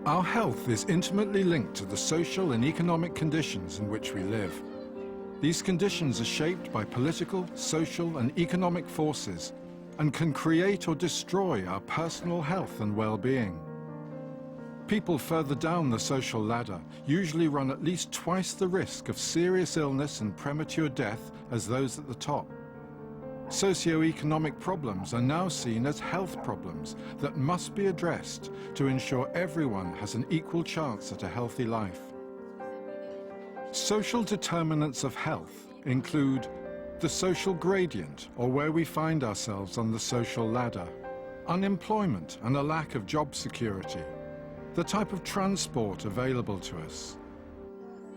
Our health is intimately linked to the social and economic conditions in which we live. These conditions are shaped by political, social and economic forces and can create or destroy our personal health and well-being. People further down the social ladder usually run at least twice the risk of serious illness and premature death as those at the top. Socioeconomic problems are now seen as health problems that must be addressed to ensure everyone has an equal chance at a healthy life. Social determinants of health include the social gradient, or where we find ourselves on the social ladder, unemployment and a lack of job security, the type of transport available to us,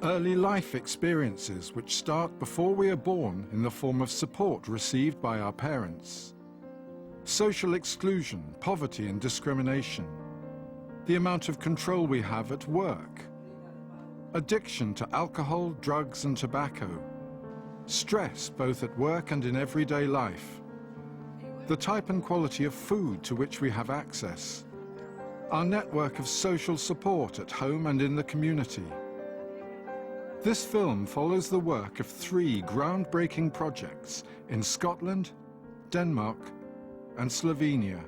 early life experiences which start before we are born in the form of support received by our parents, social exclusion, poverty and discrimination, the amount of control we have at work, addiction to alcohol, drugs and tobacco, stress both at work and in everyday life, the type and quality of food to which we have access, our network of social support at home and in the community. This film follows the work of 3 groundbreaking projects in Scotland, Denmark and Slovenia.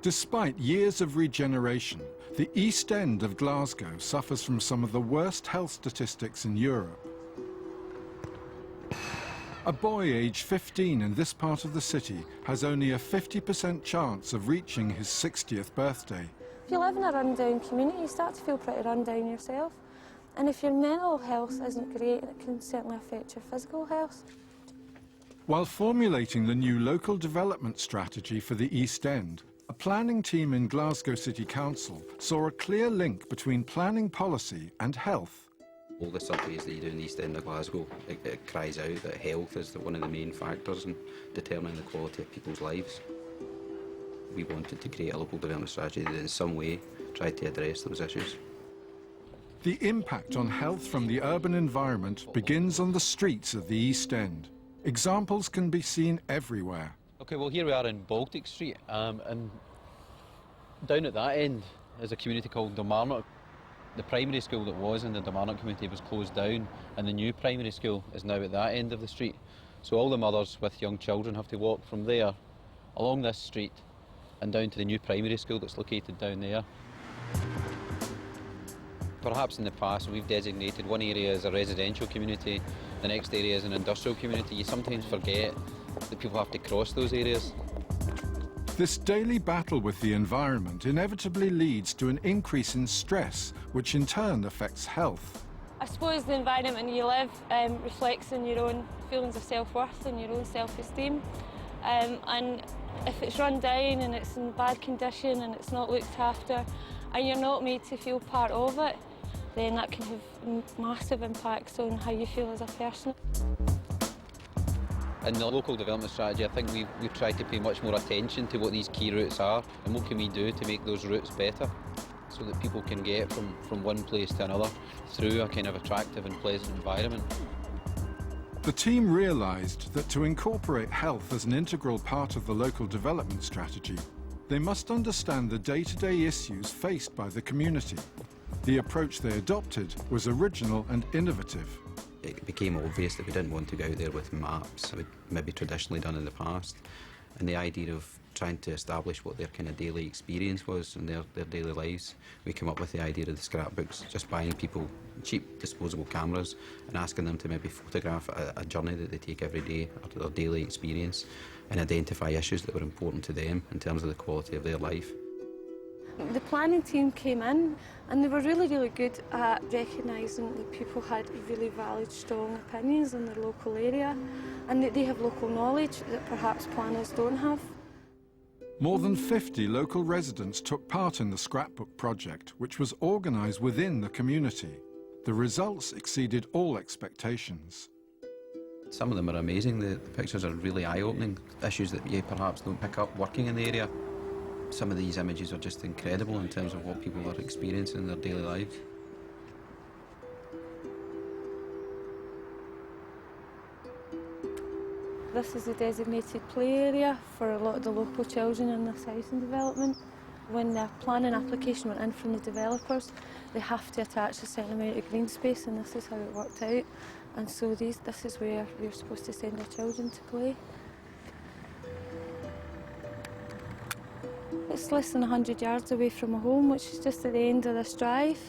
Despite years of regeneration, the East End of Glasgow suffers from some of the worst health statistics in Europe. A boy aged 15 in this part of the city has only a 50% chance of reaching his 60th birthday. If you live in a run-down community, you start to feel pretty run-down yourself. And if your mental health isn't great, it can certainly affect your physical health. While formulating the new local development strategy for the East End, a planning team in Glasgow City Council saw a clear link between planning policy and health. All the surveys that you do in the East End of Glasgow, it cries out that health is one of the main factors in determining the quality of people's lives. We wanted to create a local development strategy that in some way tried to address those issues. The impact on health from the urban environment begins on the streets of the East End. Examples can be seen everywhere. Okay, well here we are in Baltic Street, and down at that end is a community called Determinants. The primary school that was in the Determinant community was closed down, and the new primary school is now at that end of the street. So all the mothers with young children have to walk from there, along this street, and down to the new primary school that's located down there. Perhaps in the past we've designated one area as a residential community, the next area as an industrial community. You sometimes forget that people have to cross those areas. This daily battle with the environment inevitably leads to an increase in stress, which in turn affects health. I suppose the environment you live reflects in your own feelings of self-worth and your own self-esteem. And if it's run down and it's in bad condition and it's not looked after and you're not made to feel part of it, then that can have massive impacts on how you feel as a person. In the local development strategy, I think we've tried to pay much more attention to what these key routes are and what can we do to make those routes better so that people can get from one place to another through a kind of attractive and pleasant environment. The team realised that to incorporate health as an integral part of the local development strategy, they must understand the day-to-day issues faced by the community. The approach they adopted was original and innovative. It became obvious that we didn't want to go out there with maps we'd maybe traditionally done in the past, and the idea of trying to establish what their kind of daily experience was in their daily lives. We came up with the idea of the scrapbooks, just buying people cheap disposable cameras and asking them to maybe photograph a journey that they take every day or their daily experience and identify issues that were important to them in terms of the quality of their life. The planning team came in and they were really good at recognising that people had really valid, strong opinions in their local area and that they have local knowledge that perhaps planners don't have. More than 50 local residents took part in the scrapbook project, which was organised within the community. The results exceeded all expectations. Some of them are amazing. The pictures are really eye-opening, issues that you perhaps don't pick up working in the area. Some of these images are just incredible in terms of what people are experiencing in their daily lives. This is a designated play area for a lot of the local children in this housing development. When the planning application went in from the developers, they have to attach a certain amount of green space, and this is how it worked out. And so this is where we're supposed to send our children to play. It's less than 100 yards away from my home, which is just at the end of this drive.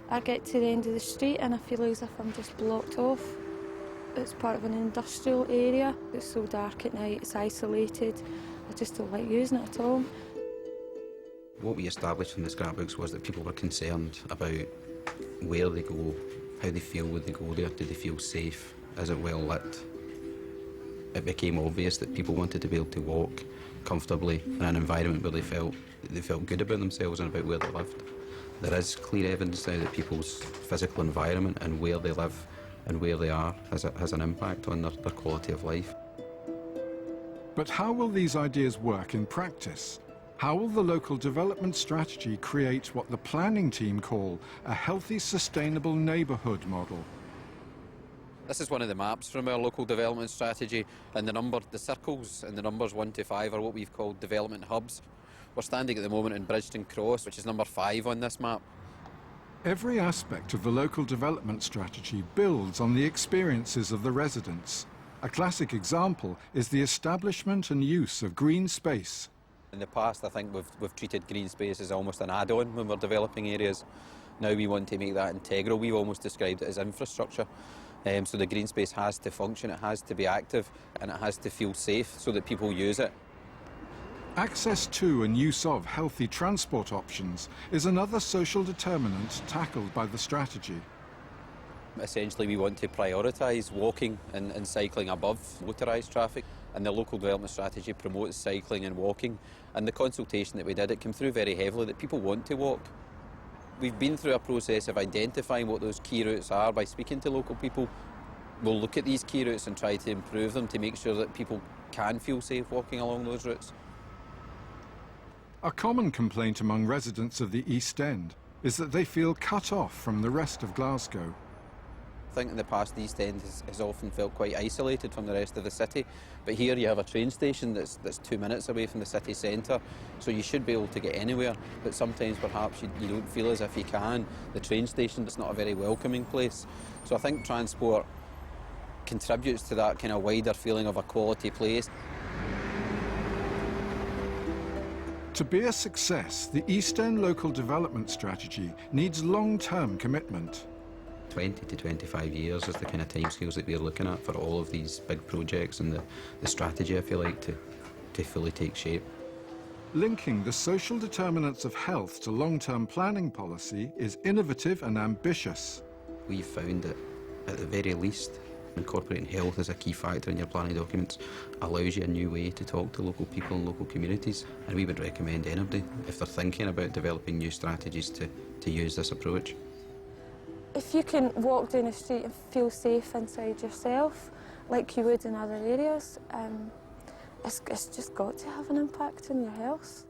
I get to the end of the street and I feel as if I'm just blocked off. It's part of an industrial area. It's so dark at night, it's isolated. I just don't like using it at all. What we established in the scrapbooks was that people were concerned about where they go, how they feel when they go there, do they feel safe, is it well lit? It became obvious that people wanted to be able to walk comfortably in an environment where they felt good about themselves and about where they lived. There is clear evidence now that people's physical environment and where they live and where they are has an impact on their quality of life. But how will these ideas work in practice? How will the local development strategy create what the planning team call a healthy, sustainable neighbourhood model? This is one of the maps from our local development strategy, and the circles and the numbers 1 to 5 are what we've called development hubs. We're standing at the moment in Bridgeton Cross, which is number 5 on this map. Every aspect of the local development strategy builds on the experiences of the residents. A classic example is the establishment and use of green space. In the past, I think we've treated green space as almost an add-on when we're developing areas. Now we want to make that integral. We've almost described it as infrastructure. So the green space has to function, it has to be active, and it has to feel safe so that people use it. Access to and use of healthy transport options is another social determinant tackled by the strategy. Essentially, we want to prioritise walking and cycling above motorised traffic, and the local development strategy promotes cycling and walking. And the consultation that we did, it came through very heavily that people want to walk. We've been through a process of identifying what those key routes are by speaking to local people. We'll look at these key routes and try to improve them to make sure that people can feel safe walking along those routes. A common complaint among residents of the East End is that they feel cut off from the rest of Glasgow. I think in the past the East End has often felt quite isolated from the rest of the city, but here you have a train station that's 2 minutes away from the city centre, so you should be able to get anywhere, but sometimes perhaps you don't feel as if you can. The train station is not a very welcoming place, so I think transport contributes to that kind of wider feeling of a quality place. To be a success, the East End local development strategy needs long-term commitment. 20 to 25 years is the kind of timescales that we're looking at for all of these big projects and the strategy, I feel like, to fully take shape. Linking the social determinants of health to long-term planning policy is innovative and ambitious. We've found that, at the very least, incorporating health as a key factor in your planning documents allows you a new way to talk to local people and local communities, and we would recommend anybody, if they're thinking about developing new strategies, to use this approach. If you can walk down the street and feel safe inside yourself, like you would in other areas, it's just got to have an impact on your health.